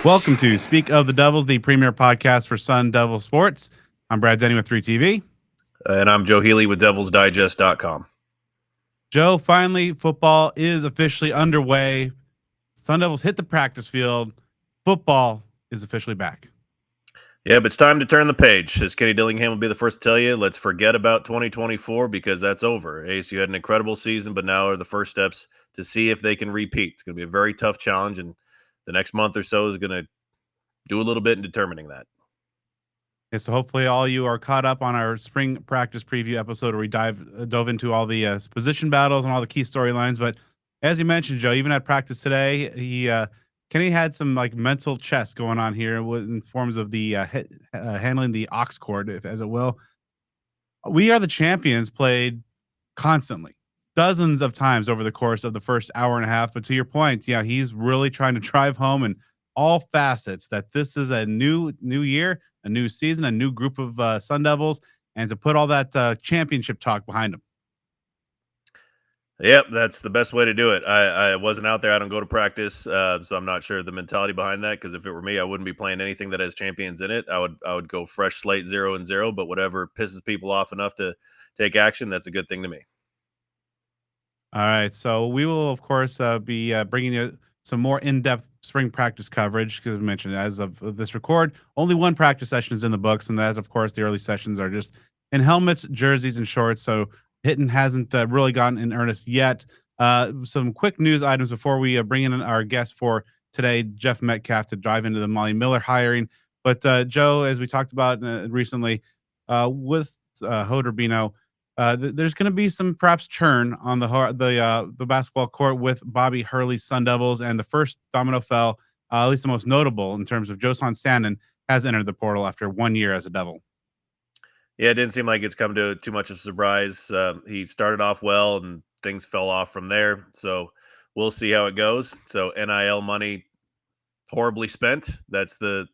Welcome to Speak of the Devils, the premier podcast for Sun Devil Sports. I'm Brad Denny with 3TV. And I'm Joe Healey with DevilsDigest.com. Joe, finally, football is officially underway. Sun Devils hit the practice field. Football is officially back. Yeah, but it's time to turn the page. As Kenny Dillingham will be the first to tell you, let's forget about 2024 because that's over. ASU had an incredible season, but now are the first steps to see if they can repeat. It's going to be a very tough challenge, and the next month or so is going to do a little bit in determining that. Yeah, so hopefully all you are caught up on our spring practice preview episode where we dove into all the position battles and all the key storylines. But as you mentioned, Joe, even at practice today, Kenny had some like mental chess going on here in forms of the handling the aux cord, if as it will. We Are the Champions played constantly, dozens of times over the course of the first hour and a half. But to your point, yeah, he's really trying to drive home in all facets that this is a new year, a new season, a new group of Sun Devils, and to put all that championship talk behind him. Yep, that's the best way to do it. I wasn't out there. I don't go to practice, so I'm not sure the mentality behind that. Because if it were me, I wouldn't be playing anything that has champions in it. I would go fresh slate 0-0. But whatever pisses people off enough to take action, that's a good thing to me. All right, so we will of course be bringing you some more in-depth spring practice coverage because I mentioned as of this record, only one practice session is in the books, and that of course the early sessions are just in helmets, jerseys, and shorts. So hitting hasn't really gotten in earnest yet. Some quick news items before we bring in our guest for today, Jeff Metcalfe, to dive into the Molly Miller hiring. But Joe, as we talked about recently with Hoderbino, there's going to be some perhaps churn on the basketball court with Bobby Hurley's Sun Devils, and the first domino fell, at least the most notable in terms of Josan Stanton has entered the portal after 1 year as a Devil. Yeah, it didn't seem like it's come to too much of a surprise. He started off well, and things fell off from there. So we'll see how it goes. So NIL money horribly spent. That's the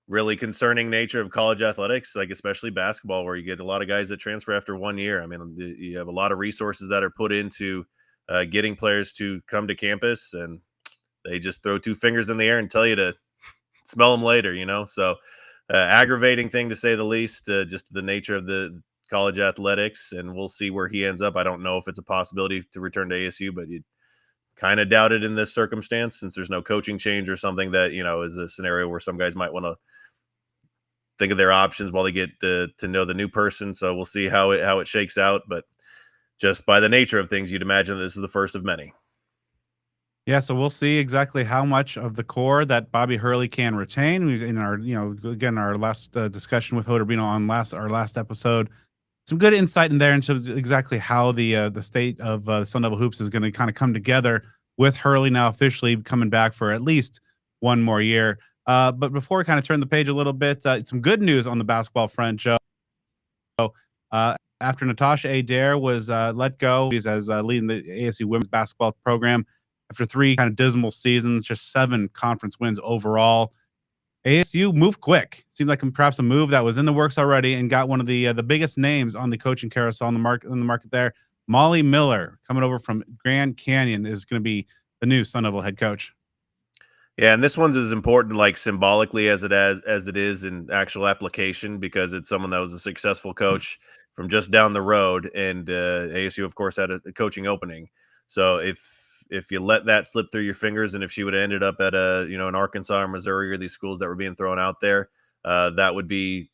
really concerning nature of college athletics, like especially basketball, where you get a lot of guys that transfer after 1 year. I mean, you have a lot of resources that are put into getting players to come to campus, and they just throw two fingers in the air and tell you to smell them later, So aggravating thing to say the least, just the nature of the college athletics, and we'll see where he ends up. I don't know if it's a possibility to return to ASU, but you kind of doubt it in this circumstance since there's no coaching change or something that, is a scenario where some guys might want to think of their options while they get to know the new person. So we'll see how it shakes out. But just by the nature of things, you'd imagine this is the first of many. Yeah, so we'll see exactly how much of the core that Bobby Hurley can retain. In our, again, our last discussion with Hoderbino on our last episode, some good insight in there into exactly how the state of Sun Devil hoops is going to kind of come together with Hurley now officially coming back for at least one more year. But before we kind of turn the page a little bit, some good news on the basketball front, Joe. After Natasha Adair was let go, he's as leading the ASU women's basketball program after 3 kind of dismal seasons, just 7 conference wins overall. ASU moved quick. Seemed like perhaps a move that was in the works already, and got one of the biggest names on the coaching carousel in the market there. Molly Miller, coming over from Grand Canyon, is going to be the new Sun Devil head coach. Yeah, and this one's as important, like symbolically, as it is in actual application, because it's someone that was a successful coach from just down the road, and ASU, of course, had a coaching opening. So if you let that slip through your fingers, and if she would have ended up at in Arkansas or Missouri or these schools that were being thrown out there, that would be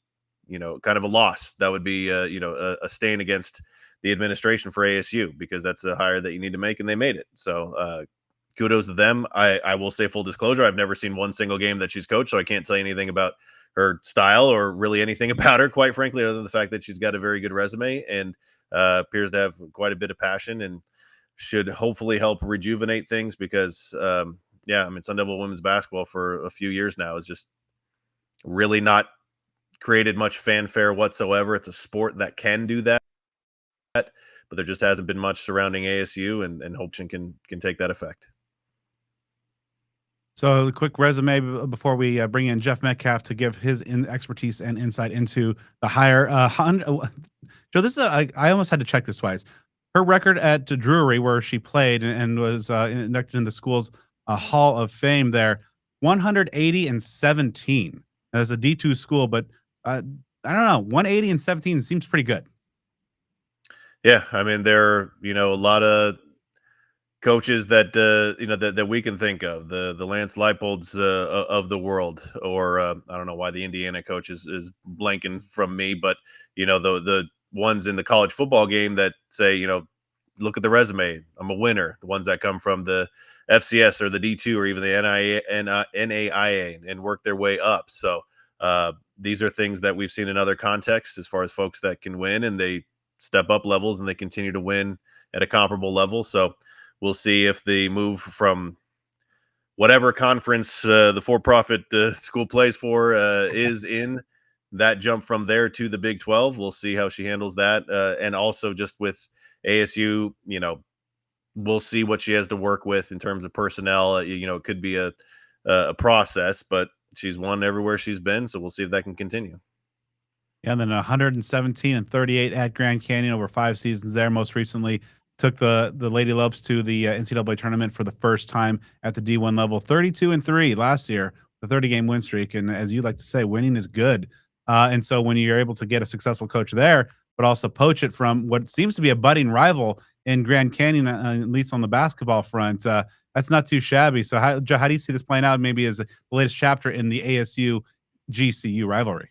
kind of a loss. That would be a stain against the administration for ASU, because that's the hire that you need to make, and they made it. So kudos to them. I will say, full disclosure, I've never seen one single game that she's coached, so I can't tell you anything about her style or really anything about her, quite frankly, other than the fact that she's got a very good resume and appears to have quite a bit of passion, and should hopefully help rejuvenate things, because Sun Devil women's basketball for a few years now is just really not created much fanfare whatsoever. It's a sport that can do that, but there just hasn't been much surrounding ASU, and hope she can take that effect. So, a quick resume before we bring in Jeff Metcalfe to give his expertise and insight into the hire. Joe, this is I almost had to check this twice. Her record at Drury, where she played and was inducted in the school's Hall of Fame there, 180-17 as a D2 school, but I don't know, 180-17 seems pretty good. Yeah, I mean, there, a lot of coaches that that we can think of, the Lance Leipolds of the world, or I don't know why the Indiana coach is blanking from me, but the ones in the college football game that say, look at the resume, I'm a winner. The ones that come from the FCS or the D2 or even the NAIA and work their way up. So these are things that we've seen in other contexts as far as folks that can win, and they step up levels and they continue to win at a comparable level. So we'll see if the move from whatever conference the for-profit school plays for is in that jump from there to the Big 12. We'll see how she handles that. And also just with ASU, we'll see what she has to work with in terms of personnel. It could be a process, but she's won everywhere she's been. So we'll see if that can continue. Yeah, and then 117-38 at Grand Canyon over 5 seasons there. Most recently, took the Lady Lopes to the NCAA tournament for the first time at the D1 level. 32-3 last year, the 30-game win streak. And as you like to say, winning is good. And so when you're able to get a successful coach there, but also poach it from what seems to be a budding rival in Grand Canyon, at least on the basketball front, that's not too shabby. So Joe, how do you see this playing out? Maybe as the latest chapter in the ASU-GCU rivalry.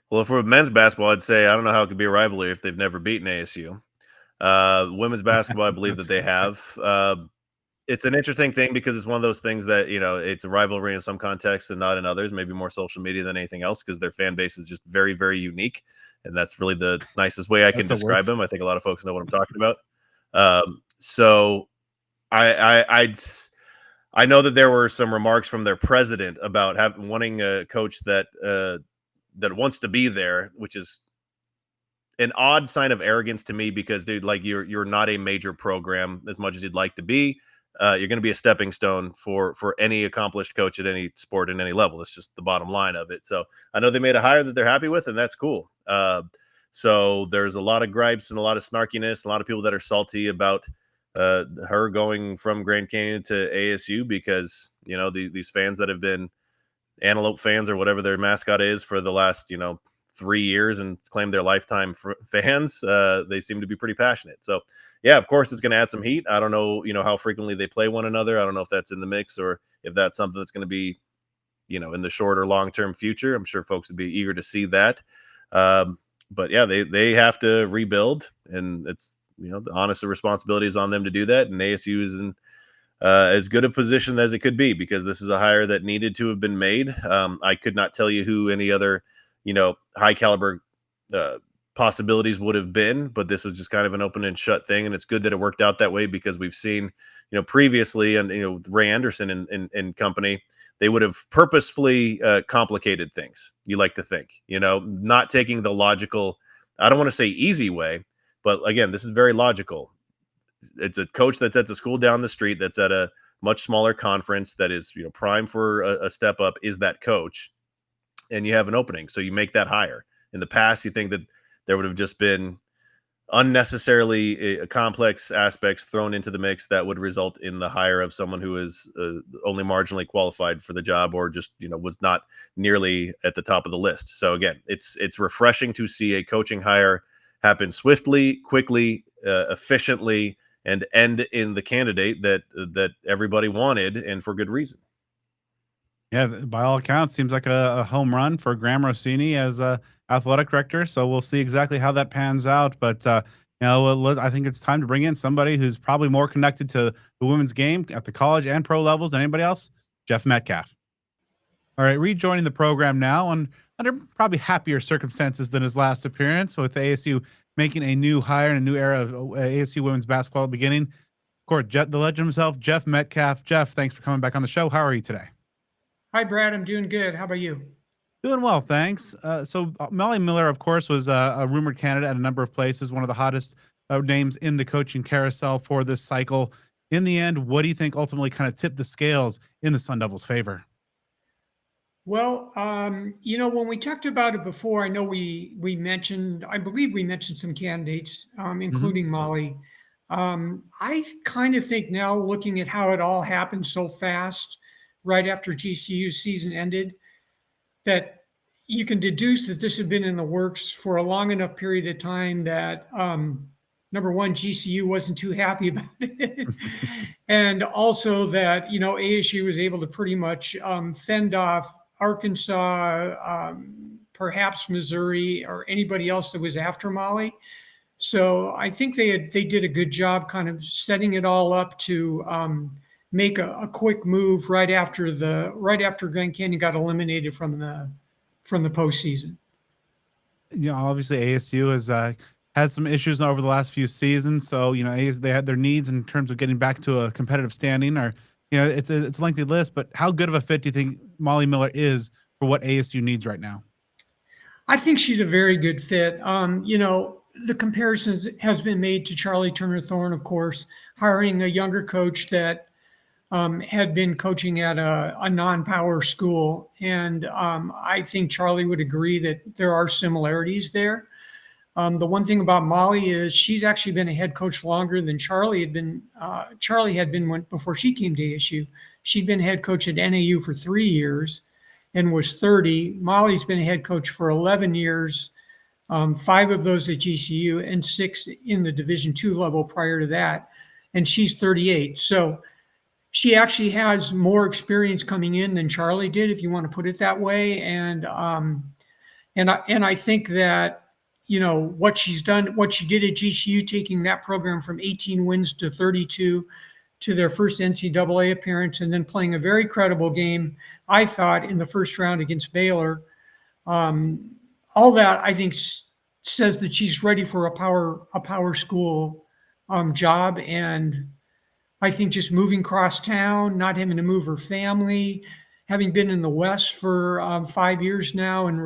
Well, for men's basketball, I'd say I don't know how it could be a rivalry if they've never beaten ASU. Women's basketball, I believe that That's they have. It's an interesting thing because it's one of those things that it's a rivalry in some contexts and not in others. Maybe more social media than anything else because their fan base is just very, very unique, and that's really the nicest way I can that's a word. describe them. I think a lot of folks know what I'm talking about. So I know that there were some remarks from their president about wanting a coach that wants to be there, which is an odd sign of arrogance to me because, dude, like you're not a major program as much as you'd like to be. You're going to be a stepping stone for any accomplished coach at any sport in any level. That's just the bottom line of it. So I know they made a hire that they're happy with, and that's cool. So there's a lot of gripes and a lot of snarkiness, a lot of people that are salty about her going from Grand Canyon to ASU because these fans that have been antelope fans or whatever their mascot is for the last 3 years and claim their lifetime fans, they seem to be pretty passionate. So yeah, of course it's going to add some heat. I don't know how frequently they play one another. I don't know if that's in the mix or if that's something that's going to be in the short or long term future. I'm sure folks would be eager to see that. But yeah, they have to rebuild, and it's the honest responsibility is on them to do that, and ASU is in as good a position as it could be because this is a hire that needed to have been made. I could not tell you who any other, high caliber possibilities would have been, but this is just kind of an open and shut thing. And it's good that it worked out that way because we've seen, previously and, Ray Anderson and company, they would have purposefully complicated things. You like to think, not taking the logical, I don't want to say easy way, but again, this is very logical. It's a coach that's at the school down the street that's at a much smaller conference that is prime for a step up is that coach, and you have an opening, so you make that hire. In the past, you think that there would have just been unnecessarily complex aspects thrown into the mix that would result in the hire of someone who is only marginally qualified for the job or just was not nearly at the top of the list. So again, it's refreshing to see a coaching hire happen swiftly, quickly, efficiently, and end in the candidate that everybody wanted, and for good reason. Yeah, by all accounts, seems like a home run for Graham Rossini as athletic director. So we'll see exactly how that pans out. But I think it's time to bring in somebody who's probably more connected to the women's game at the college and pro levels than anybody else. Jeff Metcalfe. All right, rejoining the program now under probably happier circumstances than his last appearance, with ASU making a new hire and a new era of ASU women's basketball beginning. Of course, the legend himself, Jeff Metcalfe. Jeff, thanks for coming back on the show. How are you today? Hi, Brad. I'm doing good. How about you? Doing well, thanks. Molly Miller, of course, was a rumored candidate at a number of places, one of the hottest names in the coaching carousel for this cycle. In the end, what do you think ultimately kind of tipped the scales in the Sun Devils' favor? Well, when we talked about it before, I know we mentioned, I believe we mentioned some candidates, Hmm. including Molly. I kind of think now, looking at how it all happened so fast, right after GCU's season ended, that you can deduce that this had been in the works for a long enough period of time that number one, GCU wasn't too happy about it, and also that ASU was able to pretty much fend off Arkansas, perhaps Missouri, or anybody else that was after Molly. So I think they did a good job kind of setting it all up to make a quick move right after Grand Canyon got eliminated from the postseason. Obviously ASU has some issues over the last few seasons. So they had their needs in terms of getting back to a competitive standing. Or it's a lengthy list. But how good of a fit do you think Molly Miller is for what ASU needs right now? I think she's a very good fit. The comparisons has been made to Charlie Turner Thorne, of course, hiring a younger coach that had been coaching at a non-power school. And I think Charlie would agree that there are similarities there. The one thing about Molly is she's actually been a head coach longer than Charlie had been. Charlie had been before she came to ASU. She'd been head coach at NAU for 3 years and was 30. Molly's been a head coach for 11 years, 5 of those at GCU and 6 in the Division II level prior to that. And she's 38. So she actually has more experience coming in than Charlie did, if you want to put it that way. And I think that what she's done, what she did at GCU, taking that program from 18 wins to 32 to their first NCAA appearance, and then playing a very credible game, I thought, in the first round against Baylor. All that I think says that she's ready for a power school job. And I think just moving across town, not having to move her family, having been in the West for 5 years now and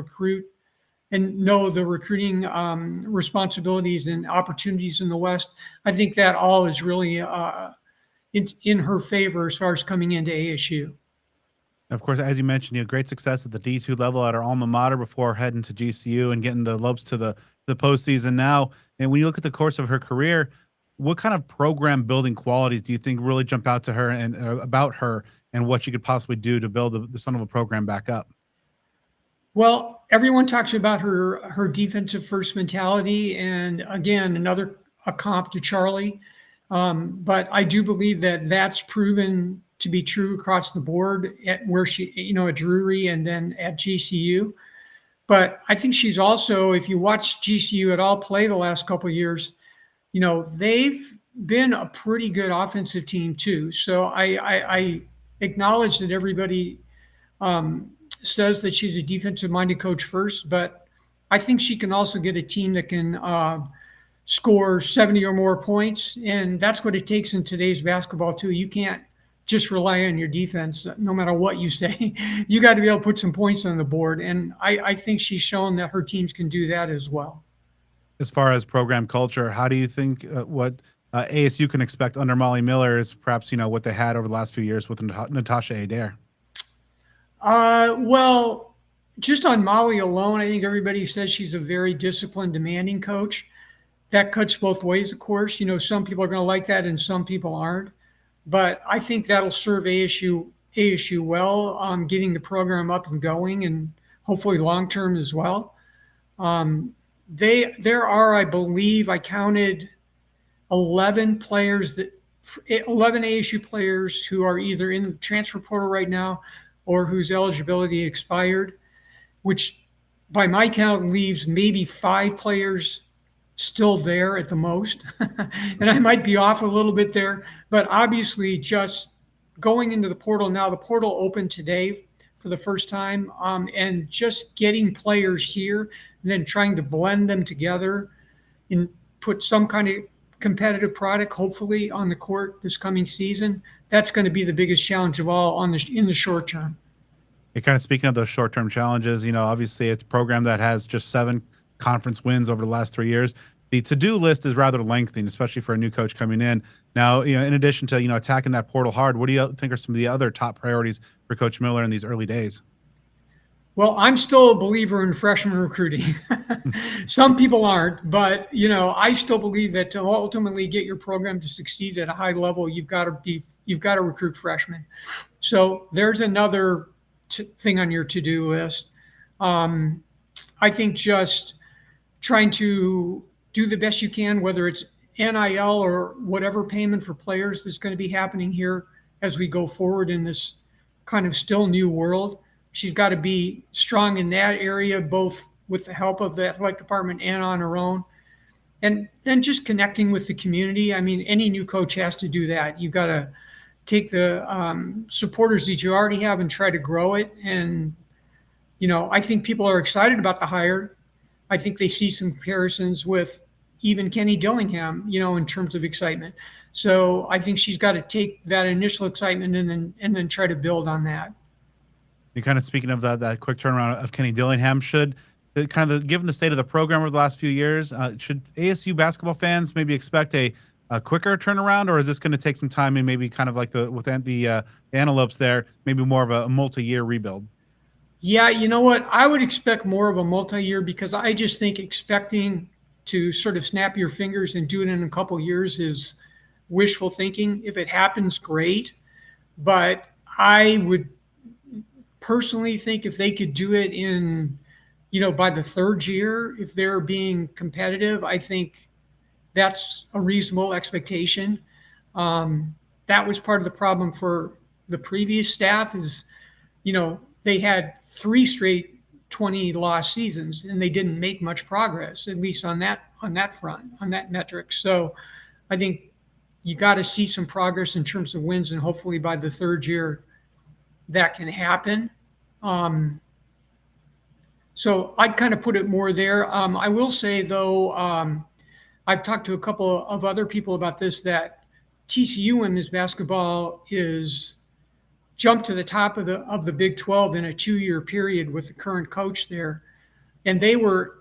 know the recruiting responsibilities and opportunities in the West, I think that all is really in her favor as far as coming into ASU. Of course, as you mentioned, great success at the D2 level at our alma mater before heading to GCU and getting the Lopes to the postseason now. And when you look at the course of her career, what kind of program building qualities do you think really jump out to her and about her and what she could possibly do to build the son of a program back up? Well, everyone talks about her defensive first mentality, and again, a comp to Charlie. But I do believe that that's proven to be true across the board at where she, at Drury and then at GCU. But I think she's also, if you watch GCU at all play the last couple of years, they've been a pretty good offensive team too. So I acknowledge that everybody says that she's a defensive-minded coach first, but I think she can also get a team that can score 70 or more points, and that's what it takes in today's basketball too. You can't just rely on your defense, no matter what you say. You got to be able to put some points on the board, and I think she's shown that her teams can do that as well. As far as program culture, how do you think what ASU can expect under Molly Miller is perhaps what they had over the last few years with Natasha Adair? Well, just on Molly alone, I think everybody says she's a very disciplined, demanding coach. That cuts both ways, of course. Some people are going to like that and some people aren't. But I think that'll serve ASU well, getting the program up and going, and hopefully long term as well. There are, I believe, I counted 11 ASU players who are either in the transfer portal right now or whose eligibility expired, which by my count leaves maybe 5 players still there at the most. And I might be off a little bit there, but obviously just going into the portal now, the portal opened today for the first time, and just getting players here and then trying to blend them together and put some kind of competitive product, hopefully, on the court this coming season. That's going to be the biggest challenge of all in the short term. You're kind of speaking of those short-term challenges, obviously it's a program that has just 7 conference wins over the last 3 years. The to-do list is rather lengthy, especially for a new coach coming in. Now, in addition to, attacking that portal hard, what do you think are some of the other top priorities for Coach Miller in these early days? Well, I'm still a believer in freshman recruiting. Some people aren't, but I still believe that to ultimately get your program to succeed at a high level, you've got to recruit freshmen. So there's another thing on your to-do list. I think just trying to do the best you can, whether it's NIL or whatever payment for players that's going to be happening here as we go forward in this kind of still new world. She's got to be strong in that area, both with the help of the athletic department and on her own. And then just connecting with the community. I mean, any new coach has to do that. You've got to take the supporters that you already have and try to grow it. And, I think people are excited about the hire. I think they see some comparisons with even Kenny Dillingham, in terms of excitement. So I think she's got to take that initial excitement and then try to build on that. And kind of speaking of that quick turnaround of Kenny Dillingham, given the state of the program over the last few years, should ASU basketball fans maybe expect a quicker turnaround, or is this going to take some time and maybe kind of like with the Antelopes there, maybe more of a multi-year rebuild? Yeah, you know what? I would expect more of a multi-year, because I just think expecting to sort of snap your fingers and do it in a couple of years is wishful thinking. If it happens, great. But I would personally think if they could do it in, by the third year, if they're being competitive, I think that's a reasonable expectation. That was part of the problem for the previous staff is, they had 3 straight 20-loss seasons and they didn't make much progress, at least on that front, on that metric. So I think you got to see some progress in terms of wins, and hopefully by the third year that can happen. So I'd kind of put it more there. I will say, though, I've talked to a couple of other people about this, that TCU women's basketball is jumped to the top of the Big 12 in a 2-year period with the current coach there. And they were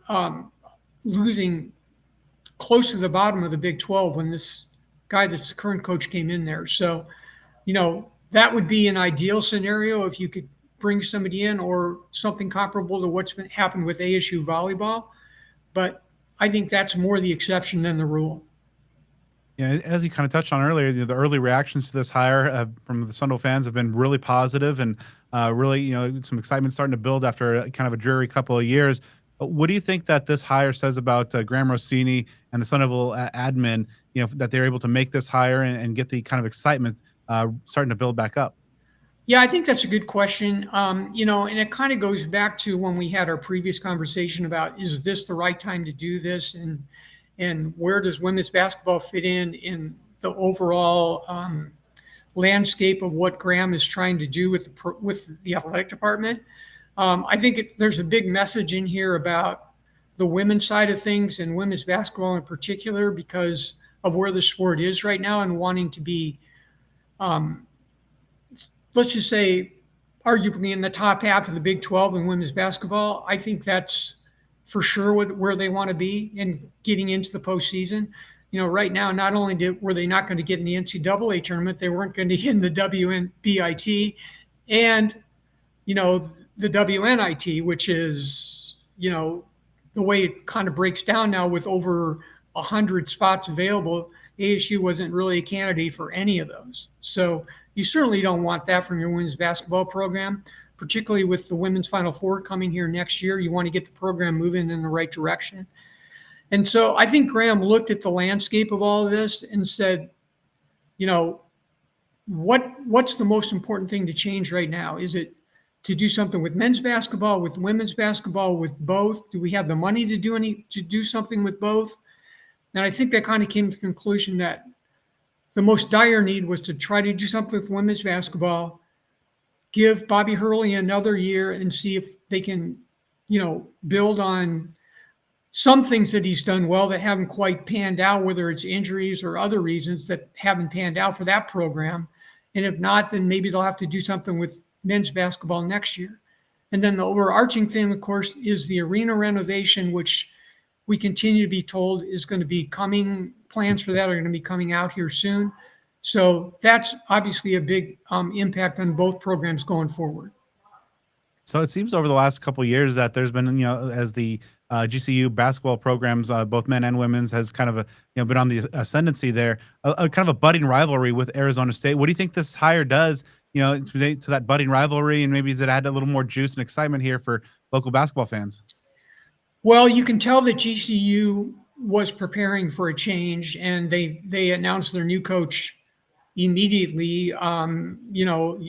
losing close to the bottom of the Big 12 when this guy that's the current coach came in there. So, that would be an ideal scenario if you could bring somebody in, or something comparable to what's happened with ASU volleyball. But I think that's more the exception than the rule. Yeah, as you kind of touched on earlier, the early reactions to this hire from the Sundle fans have been really positive, and really, some excitement starting to build after kind of a dreary couple of years. What do you think that this hire says about Graham Rossini and the Sundle admin, that they're able to make this hire and get the kind of excitement starting to build back up? Yeah, I think that's a good question. And it kind of goes back to when we had our previous conversation about, is this the right time to do this? And where does women's basketball fit in the overall landscape of what Graham is trying to do with the athletic department? I think there's a big message in here about the women's side of things, and women's basketball in particular, because of where the sport is right now, and wanting to be, let's just say, arguably in the top half of the Big 12 in women's basketball. I think that's for sure where they want to be in getting into the postseason. Right now, not only were they not going to get in the NCAA tournament, they weren't going to get in the WNBIT and, the WNIT, which is, the way it kind of breaks down now with over 100 spots available. ASU wasn't really a candidate for any of those. So you certainly don't want that from your women's basketball program, particularly with the women's Final Four coming here next year. You want to get the program moving in the right direction. And so I think Graham looked at the landscape of all of this and said, what's the most important thing to change right now? Is it to do something with men's basketball, with women's basketball, with both? Do we have the money to do something with both? And I think that kind of came to the conclusion that the most dire need was to try to do something with women's basketball, give Bobby Hurley another year and see if they can, build on some things that he's done well that haven't quite panned out, whether it's injuries or other reasons that haven't panned out for that program. And if not, then maybe they'll have to do something with men's basketball next year. And then the overarching thing, of course, is the arena renovation, which we continue to be told is going to be coming. Plans for that are going to be coming out here soon. So that's obviously a big impact on both programs going forward. So it seems over the last couple of years that there's been, as the GCU basketball programs, both men and women's, has kind of been on the ascendancy there, a kind of a budding rivalry with Arizona State. What do you think this hire does, to that budding rivalry, and maybe does it add a little more juice and excitement here for local basketball fans? Well, you can tell that GCU was preparing for a change, and they announced their new coach immediately,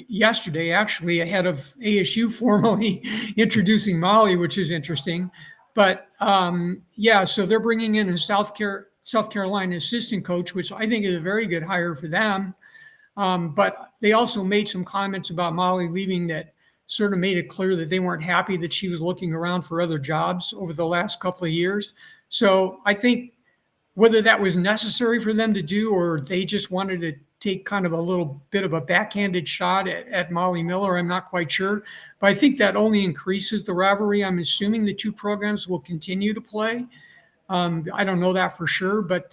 yesterday, actually, ahead of ASU formally introducing Molly, which is interesting. But so they're bringing in a South Carolina assistant coach, which I think is a very good hire for them. But they also made some comments about Molly leaving that sort of made it clear that they weren't happy that she was looking around for other jobs over the last couple of years. So I think whether that was necessary for them to do, or they just wanted to take kind of a little bit of a backhanded shot at Molly Miller, I'm not quite sure. But I think that only increases the rivalry. I'm assuming the two programs will continue to play. I don't know that for sure, but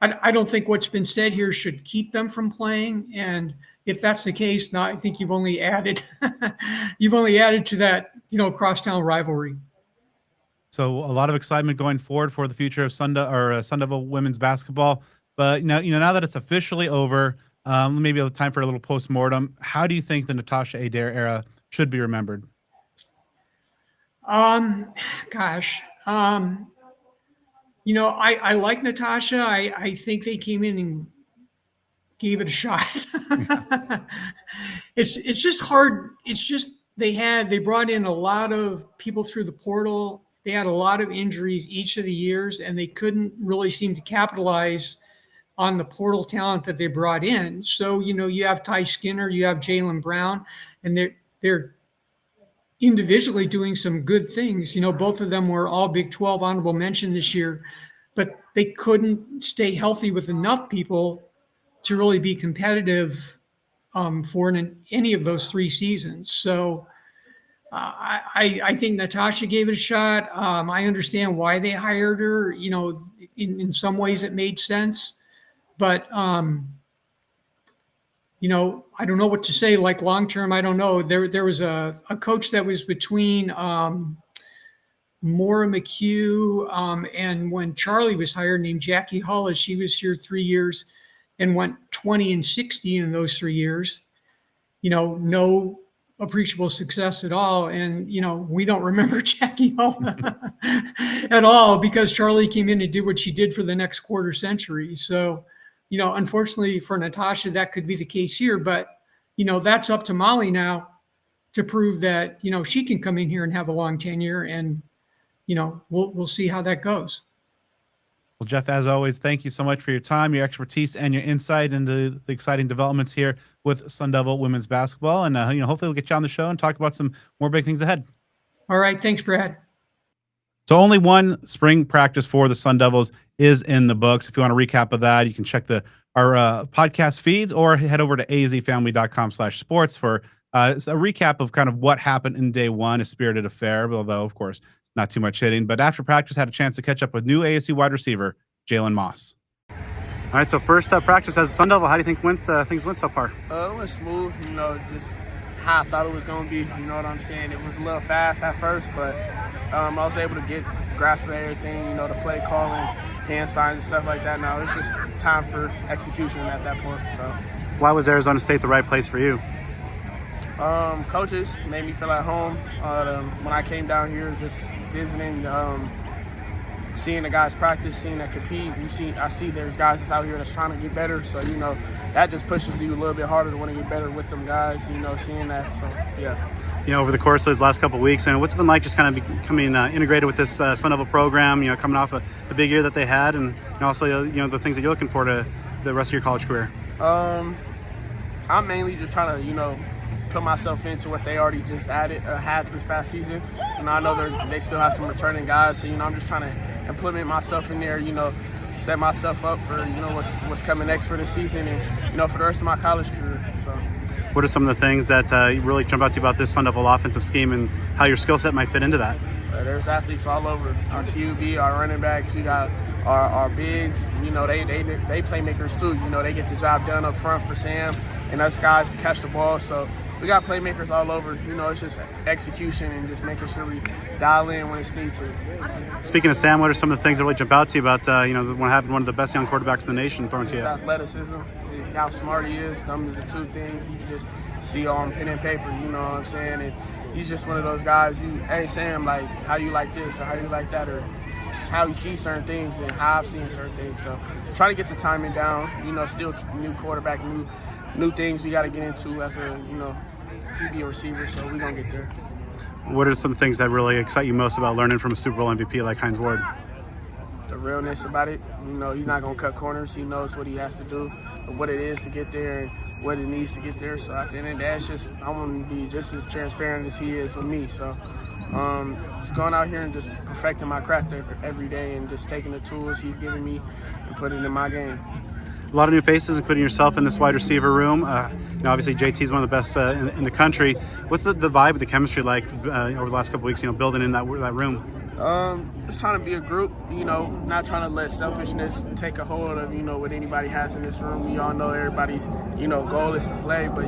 I don't think what's been said here should keep them from playing. And if that's the case, now I think you've only added to that, crosstown rivalry. So a lot of excitement going forward for the future of Sun Devil women's basketball. But now that it's officially over, maybe a time for a little postmortem. How do you think the Natasha Adair era should be remembered? I like Natasha. I think they came in and gave it a shot. It's just hard. It's just they brought in a lot of people through the portal. They had a lot of injuries each of the years, and they couldn't really seem to capitalize on the portal talent that they brought in. So, you have Ty Skinner, you have Jalen Brown, and they're individually doing some good things. Both of them were all Big 12 honorable mention this year, but they couldn't stay healthy with enough people to really be competitive for any of those 3 seasons. So I think Natasha gave it a shot. I understand why they hired her. In some ways it made sense. But, I don't know what to say, like long-term, I don't know. There was a coach that was between Maura McHugh and when Charlie was hired, named Jackie Hollis. She was here 3 years and went 20-60 in those 3 years. No appreciable success at all. And, we don't remember Jackie Hollis at all because Charlie came in and did what she did for the next quarter century. So, unfortunately for Natasha, that could be the case here, but, that's up to Molly now to prove that, she can come in here and have a long tenure, and, we'll see how that goes. Well, Jeff, as always, thank you so much for your time, your expertise, and your insight into the exciting developments here with Sun Devil women's basketball. And, hopefully we'll get you on the show and talk about some more big things ahead. All right. Thanks, Brad. So only one spring practice for the Sun Devils is in the books. If you want a recap of that, you can check our podcast feeds or head over to azfamily.com/sports for a recap of kind of what happened in day one, a spirited affair, although, of course, not too much hitting. But after practice, had a chance to catch up with new ASU wide receiver, Jalen Moss. All right, so first practice as a Sun Devil, how do you think things went so far? It went smooth, just how I thought it was going to be, you know what I'm saying? It was a little fast at first, but I was able to grasp of everything, the play calling, hand signs and stuff like that. Now it's just time for execution at that point. So, why was Arizona State the right place for you? Coaches made me feel at home. When I came down here, just visiting, seeing the guys practice, seeing them compete. I see there's guys that's out here that's trying to get better. So, that just pushes you a little bit harder to want to get better with them guys, seeing that. So, yeah. Over the course of those last couple of weeks, and what's it been like just kind of becoming integrated with this Sun Devil program, coming off the big year that they had, and also, the things that you're looking for to the rest of your college career? I'm mainly just trying to, put myself into what they already just had this past season. I know they still have some returning guys, so I'm just trying to implement myself in there, set myself up for what's coming next for this season and for the rest of my college career. So, what are some of the things that really jump out to you about this Sun Devil offensive scheme and how your skill set might fit into that? There's athletes all over. Our QB, our running backs, we got our bigs. They playmakers too. They get the job done up front for Sam and us guys to catch the ball. So we got playmakers all over. You know, it's just execution and just making sure we dial in when it's needed to. Speaking of Sam, what are some of the things that really jump out to you about having one of the best young quarterbacks in the nation thrown to His you? athleticism, how smart he is. Those are the two things you can just see on pen and paper. You know what I'm saying? And he's just one of those guys. Hey Sam, like how you like this or how you like that, or how you see certain things and how I've seen certain things. So try to get the timing down. You know, still new quarterback, new things we got to get into as a QB receiver. So we're gonna get there. What are some things that really excite you most about learning from a Super Bowl MVP like Hines Ward? The realness about it. You know, he's not gonna cut corners. He knows what he has to do, what it is to get there, and what it needs to get there. So at the end of the day, it's just I want to be just as transparent as he is with me. So just going out here and just perfecting my craft every day and just taking the tools he's giving me and putting it in my game. A lot of new faces, including yourself in this wide receiver room. Obviously, JT is one of the best in the country. What's the vibe, the chemistry like over the last couple of weeks? Building in that room. Just trying to be a group, not trying to let selfishness take a hold of, what anybody has in this room. We all know everybody's, goal is to play, but,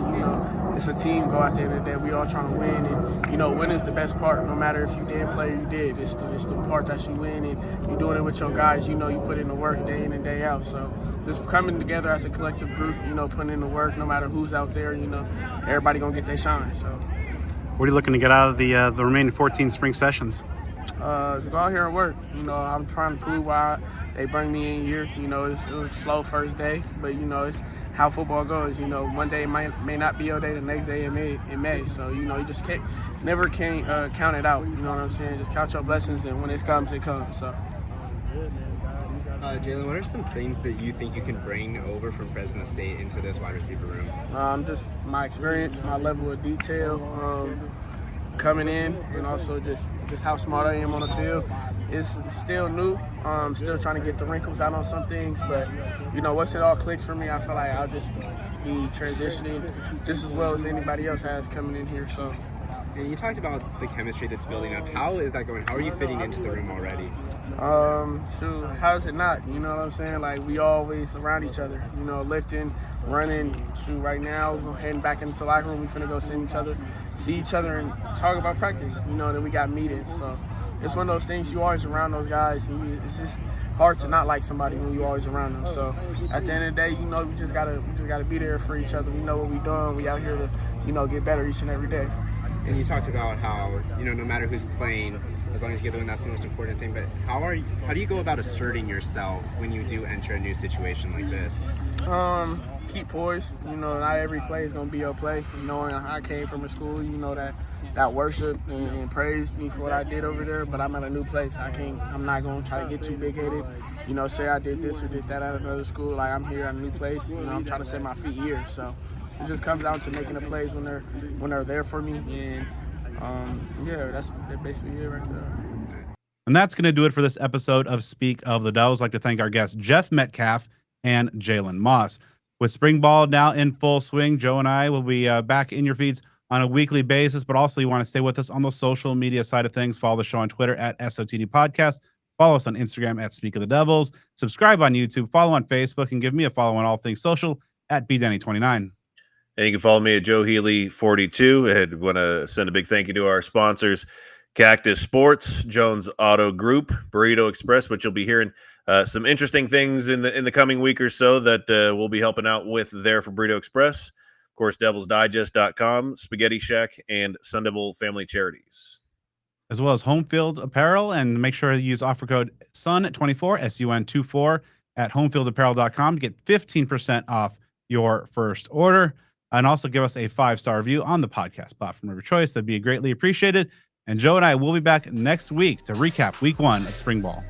it's a team go at the end of the day. We all trying to win, and, win is the best part. No matter if you didn't play or you did, it's the part that you win, and you're doing it with your guys. You put in the work day in and day out. So just coming together as a collective group, putting in the work, no matter who's out there, everybody going to get their shine. So what are you looking to get out of the remaining 14 spring sessions? Just go out here and work. I'm trying to prove why they bring me in here. It was a slow first day, but it's how football goes. One day may not be your day, the next day it may. So you just never count it out. You know what I'm saying? Just count your blessings, and when it comes, it comes. So. Jalen, what are some things that you think you can bring over from Fresno State into this wide receiver room? Just my experience, my level of detail. Coming in, and also just how smart I am on the field. It's still new. Still trying to get the wrinkles out on some things, but once it all clicks for me, I feel like I'll just be transitioning just as well as anybody else has coming in here. So. And you talked about the chemistry that's building up. How is that going? How are you fitting into the room already? How's it not? You know what I'm saying? Like, we always around each other, lifting, running. Right now, we're heading back into the locker room. We finna go see each other and talk about practice. Then we got meetings. So it's one of those things, you always around those guys, and it's just hard to not like somebody when you always around them. So at the end of the day, we just gotta be there for each other. We know what we're doing. We out here to, get better each and every day. And you talked about how, no matter who's playing, as long as you get the win, that's the most important thing. But how do you go about asserting yourself when you do enter a new situation like this? Keep poised. Not every play is going to be your play. Knowing I came from a school, that worship and praised me for what I did over there, but I'm at a new place. I'm not going to try to get too big-headed. Say I did this or did that at another school. Like, I'm here at a new place. I'm trying to set my feet here. So it just comes down to making the plays when they're there for me, and that's basically it right there. And that's going to do it for this episode of Speak of the Devils. I'd like to thank our guests Jeff Metcalfe and Jalen Moss. With spring ball now in full swing, Joe and I will be back in your feeds on a weekly basis, but also you want to stay with us on the social media side of things. Follow the show on Twitter at SOTD Podcast. Follow us on Instagram at Speak of the Devils. Subscribe on YouTube. Follow on Facebook, and give me a follow on all things social at BDenny29. And you can follow me at Joe Healey 42. I want to send a big thank you to our sponsors, Cactus Sports, Jones Auto Group, Burrito Express, which you'll be hearing some interesting things in the coming week or so that we'll be helping out with there for Burrito Express. Of course, DevilsDigest.com, Spaghetti Shack, and Sun Devil Family Charities. As well as Home Field Apparel, and make sure to use offer code SUN24, SUN24, at homefieldapparel.com to get 15% off your first order. And also give us a 5-star review on the podcast platform of your choice. That'd be greatly appreciated. And Joe and I will be back next week to recap week 1 of spring ball.